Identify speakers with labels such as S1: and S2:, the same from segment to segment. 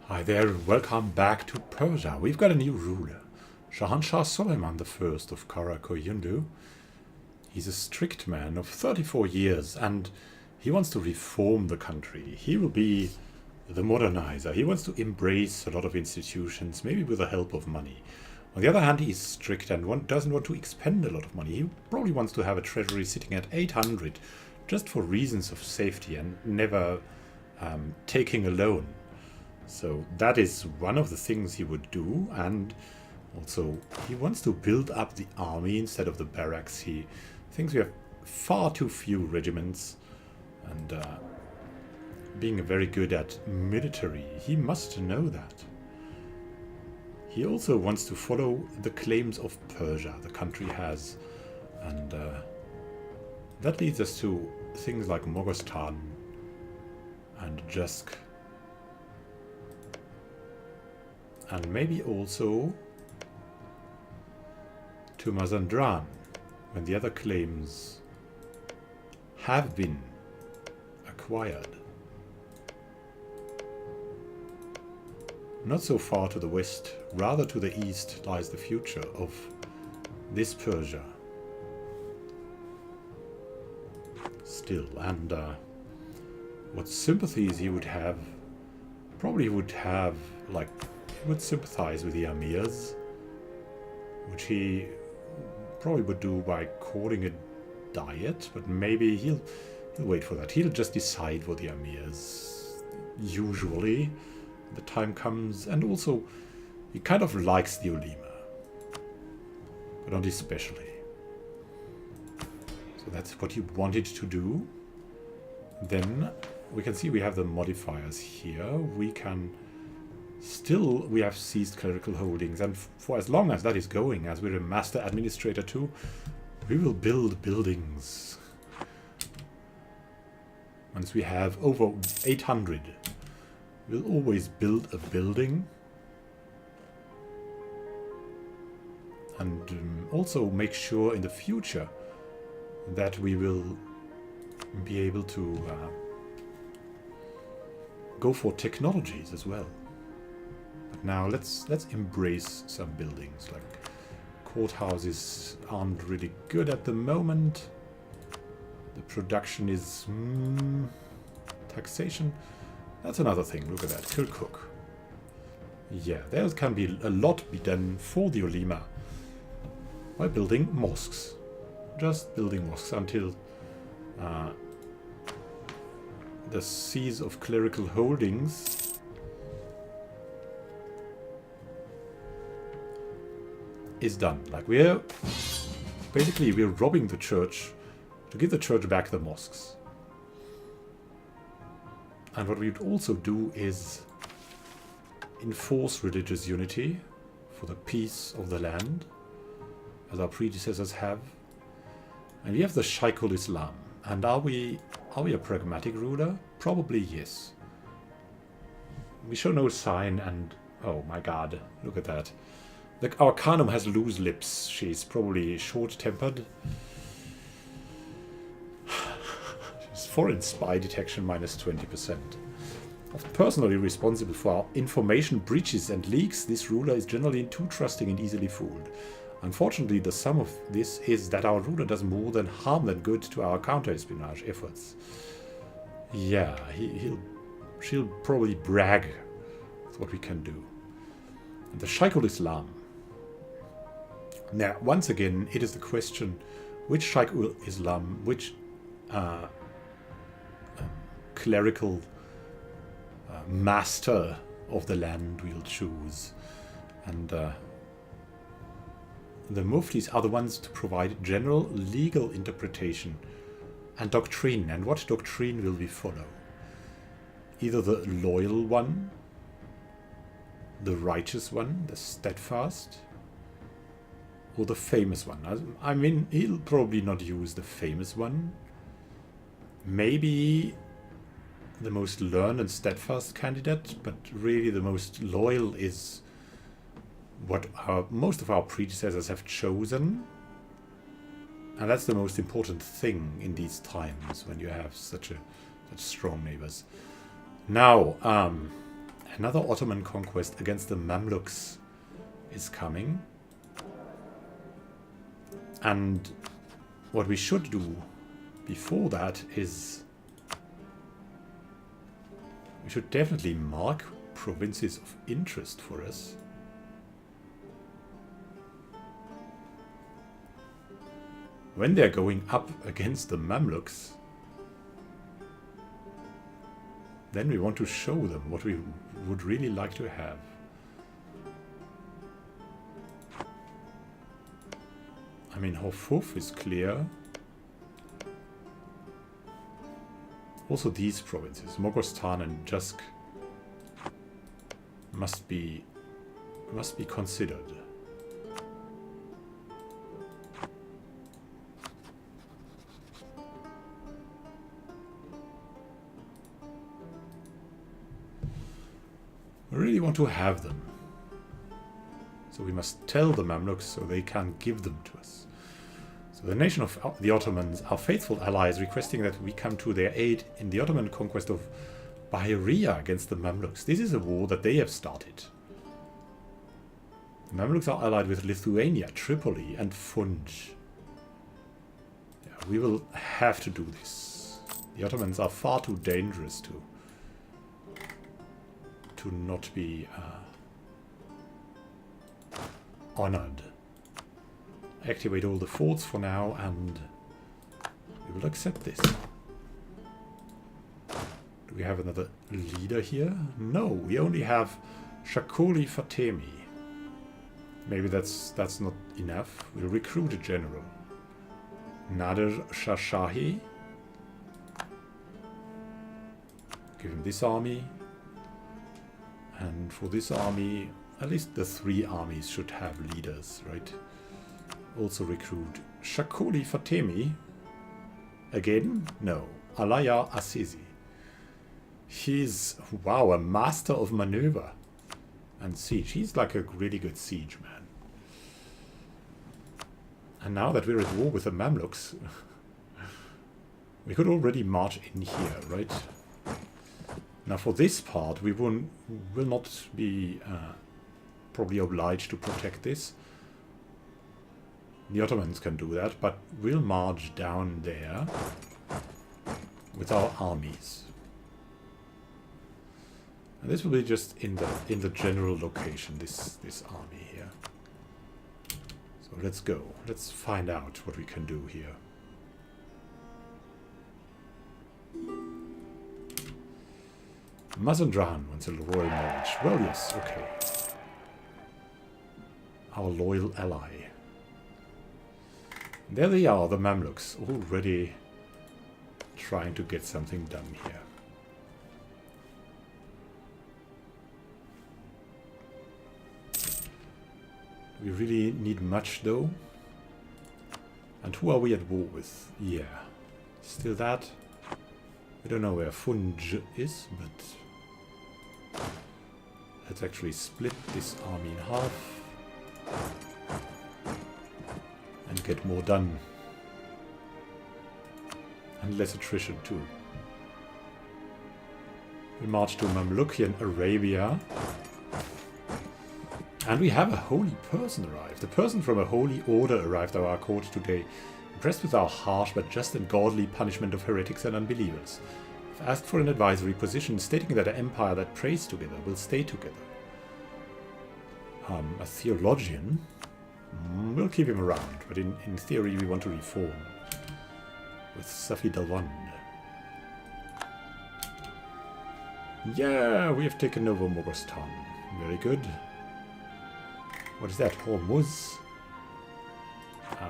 S1: Hi there, welcome back to Persia. We've got a new ruler, Shahanshah Suleiman I of Qara Qoyunlu. He's a strict man of 34 years and he wants to reform the country. He will be the modernizer. He wants to embrace a lot of institutions, maybe with the help of money. On the other hand, he's strict and doesn't want to expend a lot of money. He probably wants to have a treasury sitting at 800 just for reasons of safety and never taking a loan. So that is one of the things he would do, and also he wants to build up the army instead of the barracks. He thinks we have far too few regiments, and being very good at military, he must know that. He also wants to follow the claims of Persia the country has, and that leads us to things like Moghostan and Jusk. And maybe also to Mazandran, when the other claims have been acquired. Not so far to the west, rather to the east lies the future of this Persia. Still, and what sympathies he would have, probably would have, like, would sympathize with the emirs, which he probably would do by calling a diet, but maybe he'll wait for that. He'll just decide for the emirs, usually, the time comes, and also he kind of likes the ulema, but not especially. So that's what he wanted to do. Then we can see we have the modifiers here. We have seized clerical holdings, and for as long as that is going, as we're a master administrator too, we will build buildings. Once we have over 800, we'll always build a building. And also make sure in the future that we will be able to go for technologies as well. Now let's embrace some buildings. Like courthouses aren't really good at the moment. The production is taxation. That's another thing. Look at that. Kirkuk. Yeah, there can be a lot be done for the ulema by building mosques. Just building mosques until the seize of clerical holdings is done. Like we're robbing the church to give the church back the mosques. And what we'd also do is enforce religious unity for the peace of the land, as our predecessors have. And we have the Shaykhul Islam. And are we a pragmatic ruler? Probably yes. We show no sign, and oh my god, look at that. Like, our Khanum has loose lips. She's probably short-tempered. She's foreign spy detection minus 20%. Personally responsible for our information breaches and leaks, this ruler is generally too trusting and easily fooled. Unfortunately, the sum of this is that our ruler does more than harm than good to our counter-espionage efforts. Yeah, she'll probably brag with what we can do. And the Shaykhul Islam. Now, once again, it is the question, which Shaykhul Islam, which clerical master of the land we'll choose. And the muftis are the ones to provide general legal interpretation and doctrine. And what doctrine will we follow? Either the loyal one, the righteous one, the steadfast, or the famous one. I mean, he'll probably not use the famous one. Maybe the most learned and steadfast candidate, but really the most loyal is what most of our predecessors have chosen. And that's the most important thing in these times when you have such strong neighbors. Now, Another Ottoman conquest against the Mamluks is coming. And what we should do before that is we should definitely mark provinces of interest for us. When they're going up against the Mamluks, then we want to show them what we would really like to have. I mean, Hofuf is clear. Also these provinces, Mogostan and Jusk, must be considered. We really want to have them. So we must tell the Mamluks so they can give them to us. So the nation of the Ottomans, our faithful allies, requesting that we come to their aid in the Ottoman conquest of Bahria against the Mamluks. This is a war that they have started. The Mamluks are allied with Lithuania, Tripoli and Funj. Yeah, we will have to do this. The Ottomans are far too dangerous to not be honored. Activate all the forts for now, and we will accept this. Do we have another leader here? No, we only have Shakoli Fatemi. Maybe that's not enough. We'll recruit a general. Nader Shashahi. Give him this army. And for this army, at least the 3 armies should have leaders, right? Also recruit Shakoli Fatemi. Again? No. Alaya Assisi. He's, wow, a master of maneuver and siege. He's like a really good siege man. And now that we're at war with the Mamluks, we could already march in here, right? Now for this part, we will not be probably obliged to protect this. The Ottomans can do that, but we'll march down there with our armies. And this will be just in the general location, this army here. So let's go. Let's find out what we can do here. Mazandrahan wants a royal marriage. Well, yes, okay. Our loyal ally. There they are, the Mamluks, already trying to get something done here. We really need much, though. And who are we at war with? Yeah. Still that. We don't know where Funj is, but let's actually split this army in half and get more done. And less attrition too. We march to Mamlukian Arabia. And we have a holy person arrived. A person from a holy order arrived at our court today, impressed with our harsh but just and godly punishment of heretics and unbelievers. I've asked for an advisory position, stating that an empire that prays together will stay together. A theologian? We'll keep him around, but in theory we want to reform. With Safi Dalwand. Yeah, we have taken over Mogostan. Very good. What is that? Hormuz?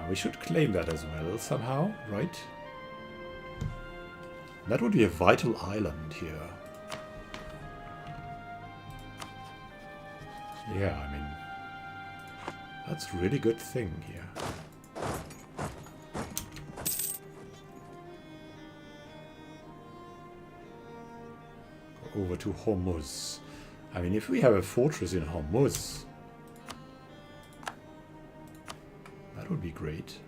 S1: We should claim that as well somehow, right? That would be a vital island here. Yeah, I mean, that's a really good thing here. Go over to Hormuz. I mean, if we have a fortress in Hormuz, that would be great.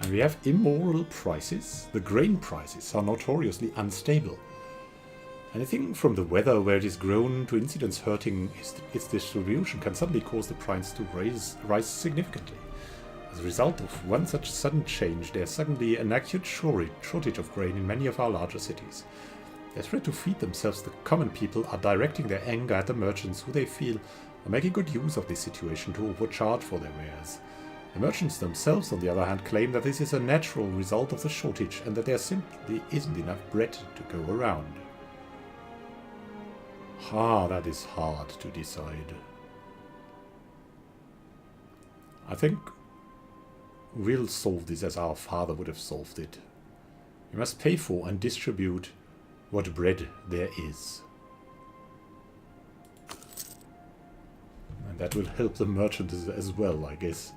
S1: And we have immoral prices. The grain prices are notoriously unstable. Anything from the weather where it is grown to incidents hurting its distribution can suddenly cause the price to rise significantly. As a result of one such sudden change, there is suddenly an acute shortage of grain in many of our larger cities. Desperate to feed themselves, the common people are directing their anger at the merchants who they feel are making good use of this situation to overcharge for their wares. The merchants themselves, on the other hand, claim that this is a natural result of the shortage and that there simply isn't enough bread to go around. That is hard to decide. I think we'll solve this as our father would have solved it. We must pay for and distribute what bread there is. And that will help the merchants as well, I guess.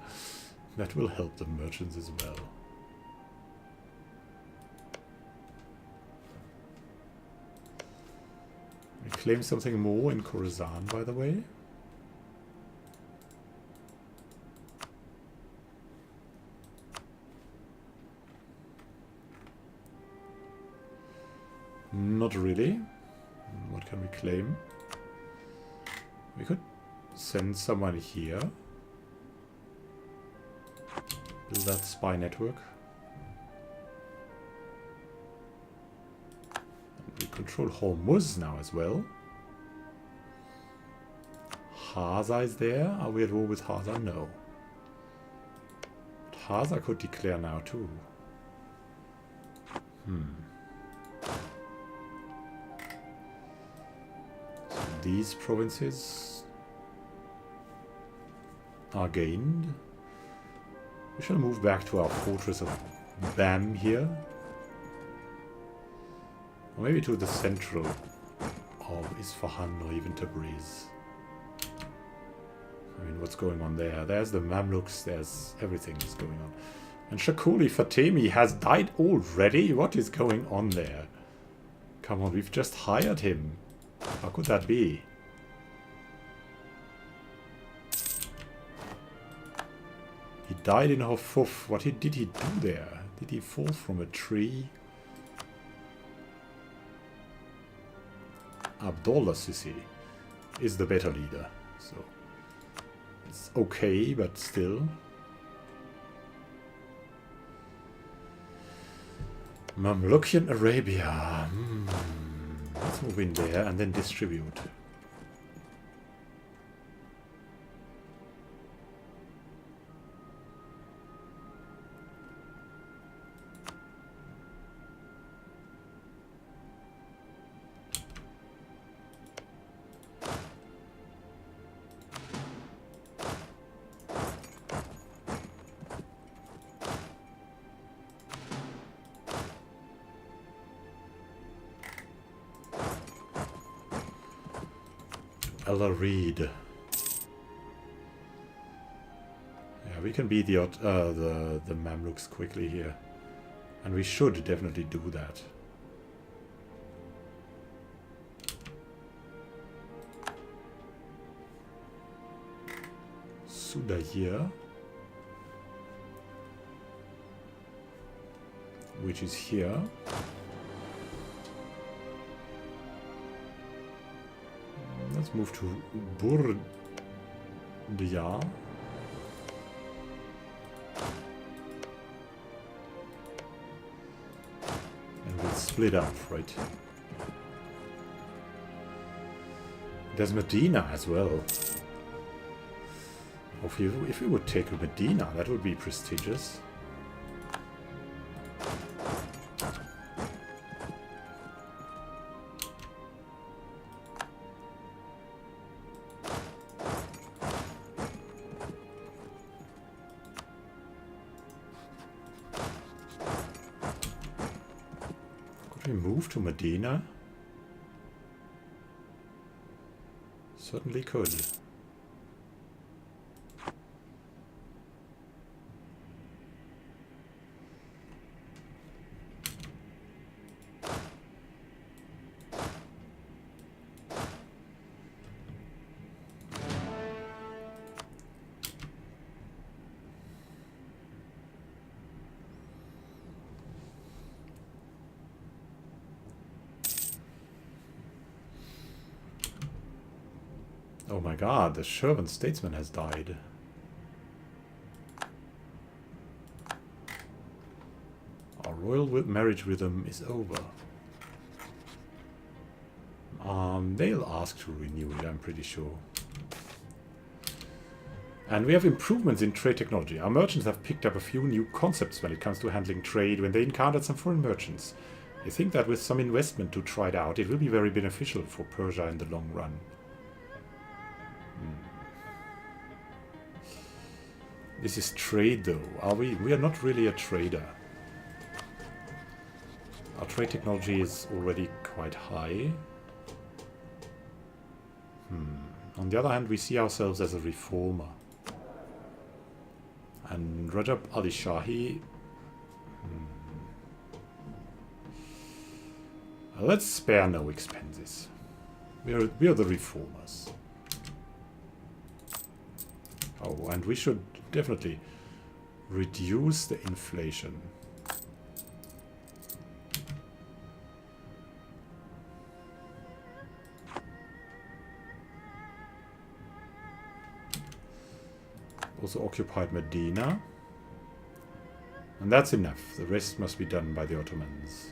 S1: That will help the merchants as well. We claim something more in Khorasan, by the way. Not really. What can we claim? We could send someone here. Build that spy network. And we control Hormuz now as well. Haza is there. Are we at war with Haza? No. But Haza could declare now too. These provinces are gained. We shall move back to our fortress of Bam here. Or maybe to the central of Isfahan or even Tabriz. I mean, what's going on there? There's the Mamluks, there's everything is going on. And Shakuli Fatemi has died already? What is going on there? Come on, we've just hired him. How could that be? He died in Hofuf. What did he do there? Did he fall from a tree? Abdullah Sisi is the better leader. So it's okay, but still. Mamlukian Arabia. Let's move in there and then distribute. Ella Reed. Yeah, we can beat the Mamluks quickly here. And we should definitely do that. Suda here. Which is here. Let's move to Burdia. And we'll split up, right? There's Medina as well. If we would take Medina, that would be prestigious. To Medina? Certainly could. my god, the Shervan statesman has died. Our royal marriage with them is over. They'll ask to renew it, I'm pretty sure. And we have improvements in trade technology. Our merchants have picked up a few new concepts when it comes to handling trade when they encountered some foreign merchants. I think that with some investment to try it out, it will be very beneficial for Persia in the long run. This is trade though. Are we? We are not really a trader. Our trade technology is already quite high. On the other hand, we see ourselves as a reformer. And Rajab Ali Shahi... Let's spare no expenses. We are the reformers. Oh, and we should definitely reduce the inflation. Also occupied Medina. And that's enough. The rest must be done by the Ottomans.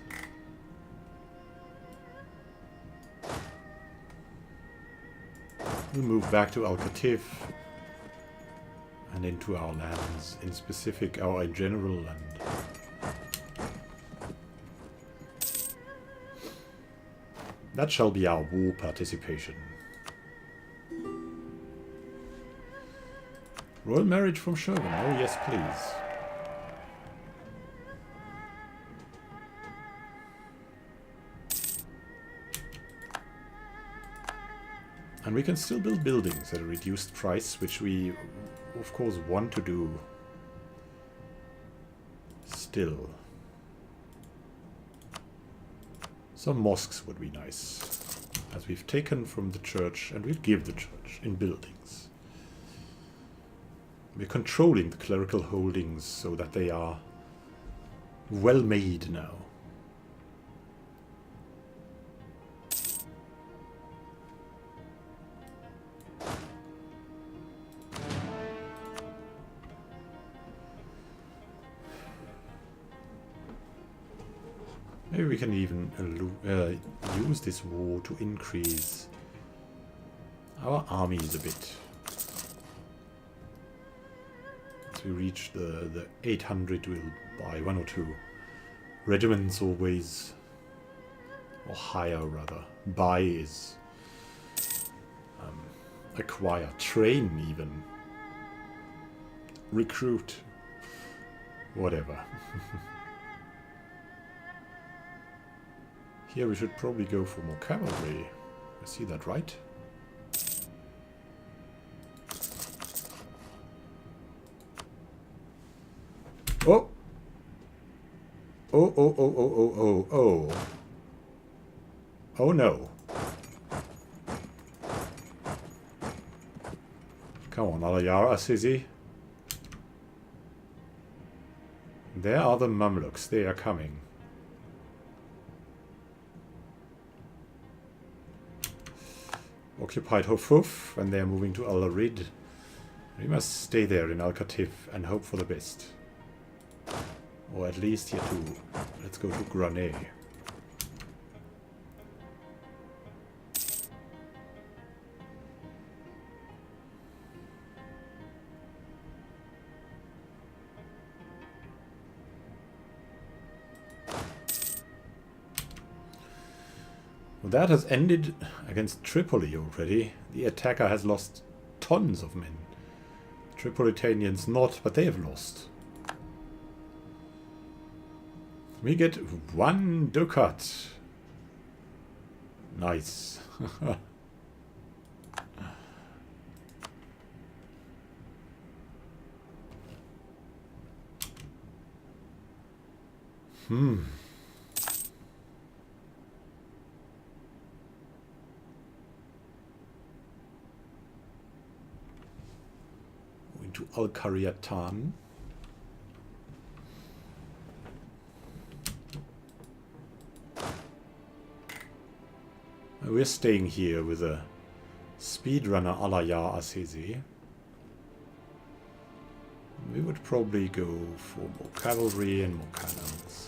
S1: We'll move back to Al-Katif and into our lands in specific, or in general, and that shall be our war participation. Royal marriage from Shervan. Oh yes, please. And we can still build buildings at a reduced price, which we, of course, want to do still. Some mosques would be nice, as we've taken from the church and we'll give the church in buildings. We're controlling the clerical holdings so that they are well made now. Maybe we can even use this war to increase our armies a bit. As we reach the 800, we'll buy 1 or 2 regiments always. Or higher, rather. Buy is acquire. Train, even. Recruit. Whatever. Here we should probably go for more cavalry. I see that, right? Oh! Oh, oh, oh, oh, oh, oh, oh. Oh no. Come on, Alayara Assisi. There are the Mamluks. They are coming. Occupied Hofuf, and they are moving to Al-Arid. We must stay there in Al-Katif and hope for the best. Or at least here too. Let's go to Granay. Well, that has ended against Tripoli already. The attacker has lost tons of men. Tripolitanians not, but they have lost. We get 1 ducat. Nice. To Al-Qaryatan. We're staying here with a speedrunner a la Ya Assisi, we would probably go for more cavalry and more cannons.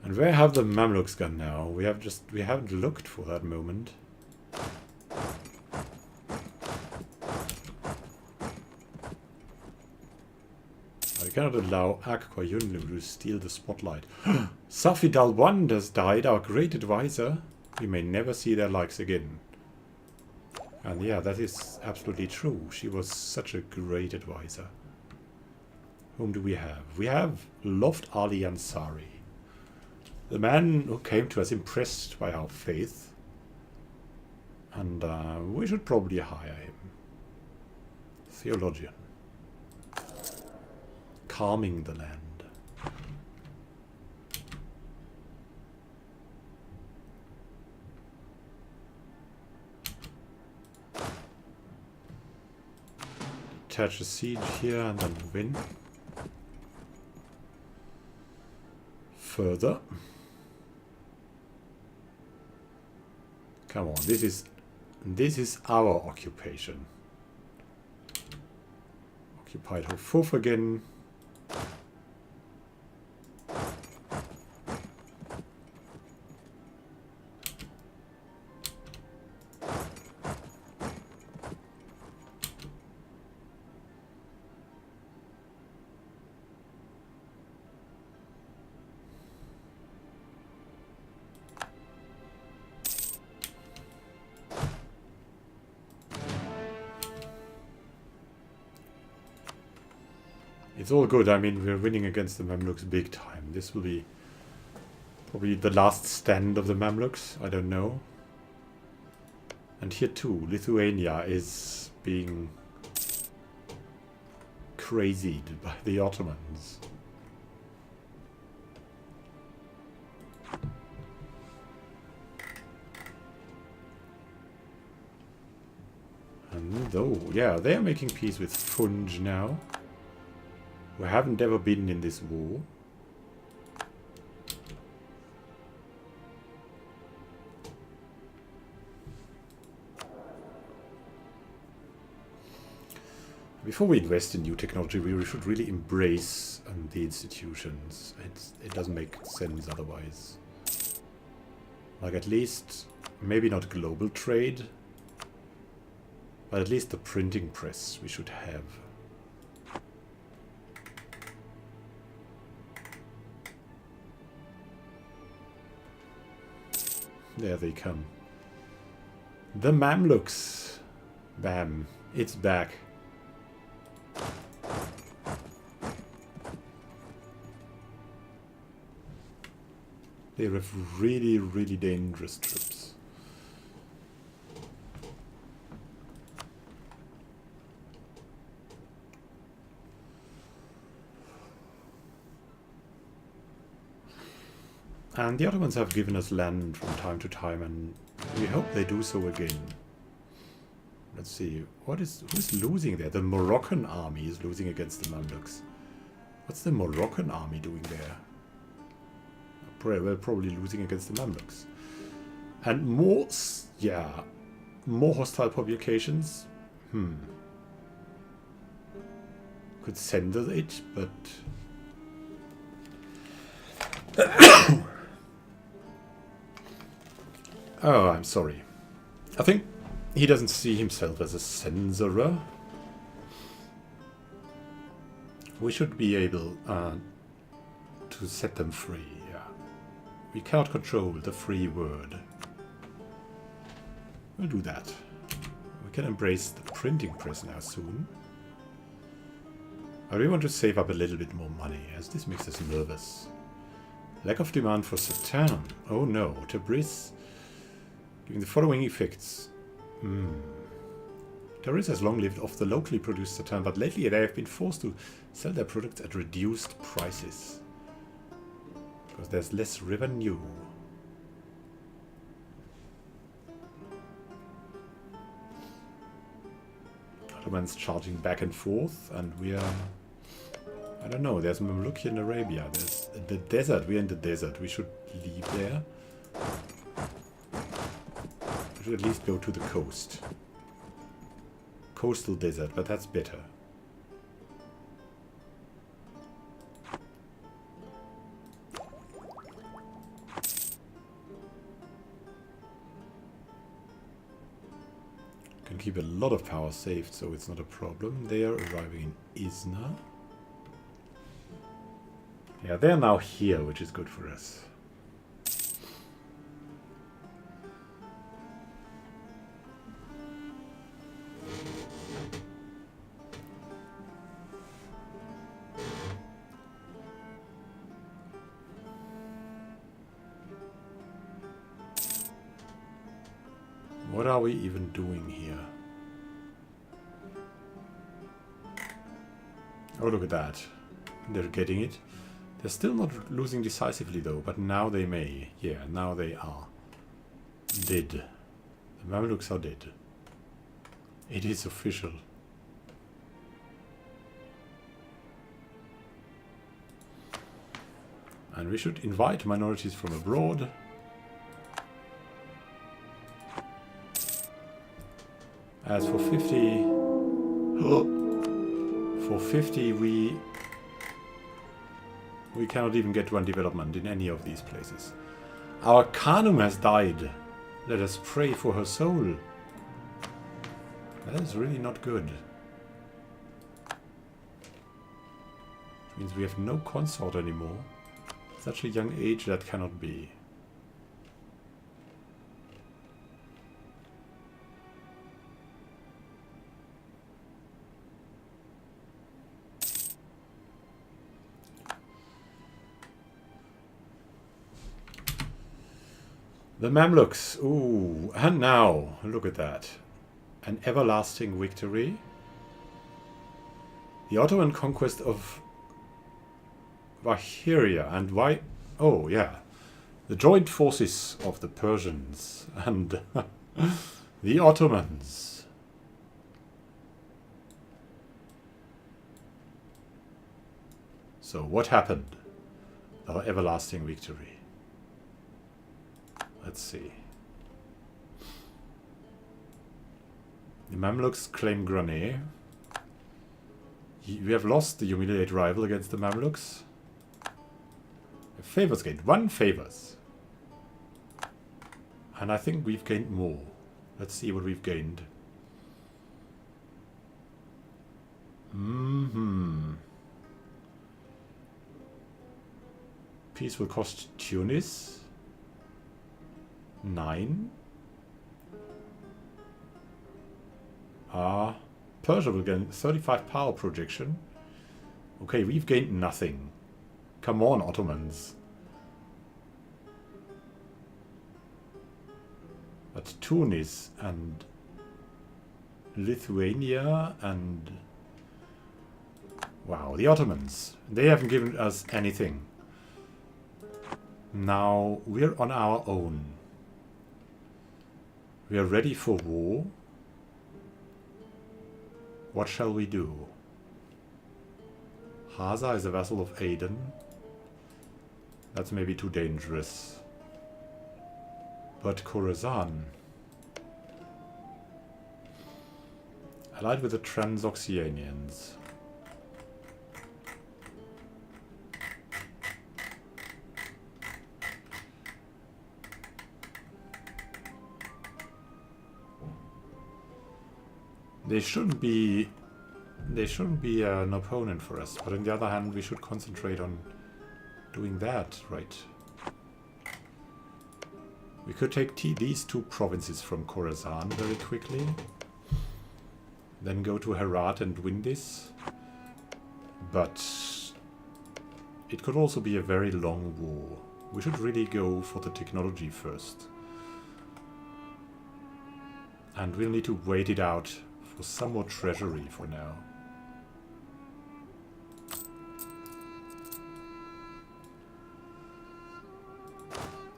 S1: And where have the Mamluks gone now? We haven't looked for that moment. I cannot allow Qoyunlu to steal the spotlight. Safid al-Wand has died, our great advisor. We may never see their likes again. And yeah, that is absolutely true. She was such a great advisor. Whom do we have? We have Loft Ali Ansari. The man who came to us impressed by our faith. And we should probably hire him. Theologian. Calming the land. Attach a siege here and then move in. Further. Come on, this is our occupation. Occupied Hofuf again. It's all good. I mean, we're winning against the Mamluks big time. This will be probably the last stand of the Mamluks. I don't know. And here too, Lithuania is being crazied by the Ottomans. And though, yeah, they are making peace with Funj now. We haven't ever been in this war. Before we invest in new technology, we should really embrace the institutions. It doesn't make sense otherwise. Like at least, maybe not global trade, but at least the printing press we should have. There they come. The Mamluks. Bam. It's back. They have really, really dangerous troops. And the Ottomans have given us land from time to time, and we hope they do so again. Let's see, who's losing there? The Moroccan army is losing against the Mamluks. What's the Moroccan army doing there? Well, probably losing against the Mamluks. And more hostile publications. Could censor it, but oh, I'm sorry. I think he doesn't see himself as a censorer. We should be able to set them free. Yeah. We cannot control the free word. We'll do that. We can embrace the printing press now soon. I really want to save up a little bit more money, as this makes us nervous. Lack of demand for Saturn. Oh no, Tabriz. Giving the following effects. Paris has long lived off the locally produced satin, but lately they have been forced to sell their products at reduced prices. Because there's less revenue. Ottoman's charging back and forth, and we are... I don't know, there's Mamluk in Arabia, there's the desert, we're in the desert, we should leave there. We should at least go to the coast. Coastal desert, but that's better. Can keep a lot of power saved, so it's not a problem. They are arriving in Izna. Yeah, they're now here, which is good for us. What are we even doing here? Oh, look at that. They're getting it. They're still not losing decisively though, but now they may. Yeah, now they are. Dead. The Mamluks are dead. It is official. And we should invite minorities from abroad. As for 50... for 50 we cannot even get one development in any of these places. Our Khanum has died. Let us pray for her soul. That is really not good. Which means we have no consort anymore. Such a young age, that cannot be. The Mamluks, ooh, and now, look at that. An everlasting victory. The Ottoman conquest of Vahiria and why? Oh, yeah. The joint forces of the Persians and the Ottomans. So, what happened? Our everlasting victory. Let's see. The Mamluks claim Granay. We have lost the humiliate rival against the Mamluks. Favors gained. 1 favors. And I think we've gained more. Let's see what we've gained. Peace will cost Tunis 9. Persia will gain 35 power projection. Okay, we've gained nothing. Come on, Ottomans. But Tunis and Lithuania and... Wow, the Ottomans. They haven't given us anything. Now we're on our own. We are ready for war. What shall we do? Haza is a vassal of Aden. That's maybe too dangerous. But Khorasan. Allied with the Transoxianians. They shouldn't be an opponent for us, but on the other hand we should concentrate on doing that, right? We could take these 2 provinces from Khorasan very quickly. Then go to Herat and win this. But it could also be a very long war. We should really go for the technology first. And we'll need to wait it out for some more treasury for now.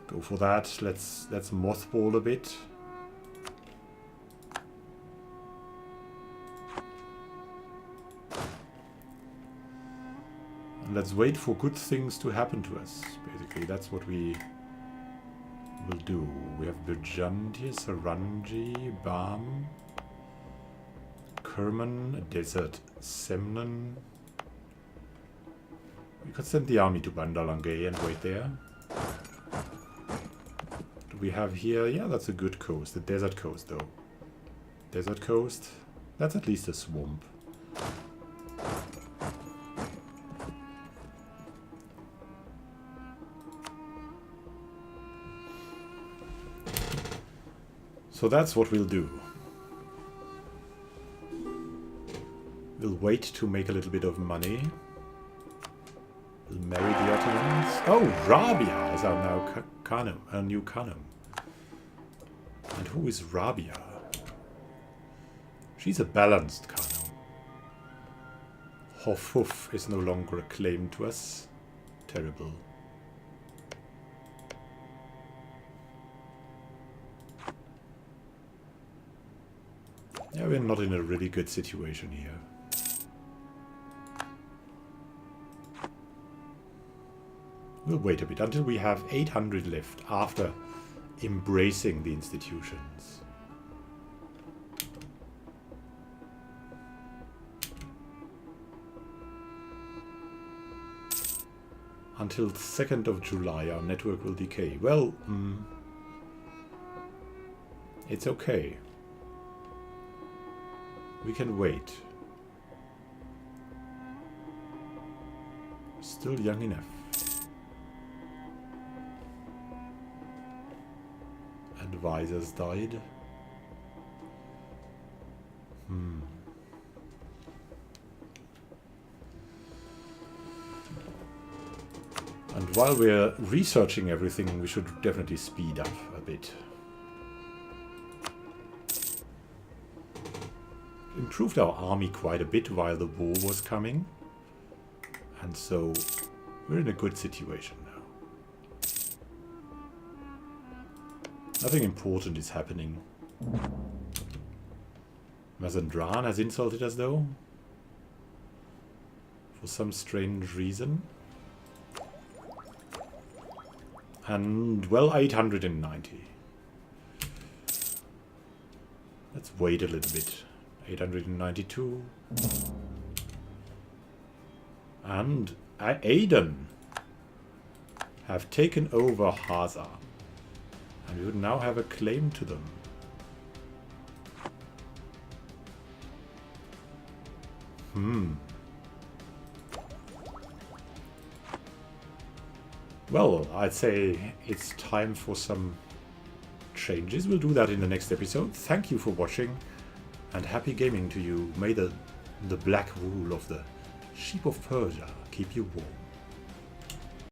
S1: Go for that. Let's mothball a bit. And let's wait for good things to happen to us. Basically, that's what we will do. We have Burgundy, Sarangi, Bam, Kerman, Desert Semnon. We could send the army to Bandalangay and wait there. Do we have here? Yeah, that's a good coast. The desert coast, though. Desert coast. That's at least a swamp. So that's what we'll do. We'll wait to make a little bit of money. We'll marry the Ottomans. Oh, Rabia is our now Khanum, our new Khanum. And who is Rabia? She's a balanced Khanum. Hofuf is no longer a claim to us. Terrible. Yeah, we're not in a really good situation here. We'll wait a bit until we have 800 left after embracing the institutions. Until 2nd of July our network will decay. Well, it's okay. We can wait. Still young enough. Advisors died. And while we're researching everything, we should definitely speed up a bit. Improved our army quite a bit while the war was coming. And so we're in a good situation now. Nothing important is happening. Mazandran has insulted us though. For some strange reason. And, well, 890. Let's wait a little bit. 892. And Aden have taken over Haza. And we would now have a claim to them. Well, I'd say it's time for some changes. We'll do that in the next episode. Thank you for watching, and happy gaming to you. May the black wool of the sheep of Persia keep you warm.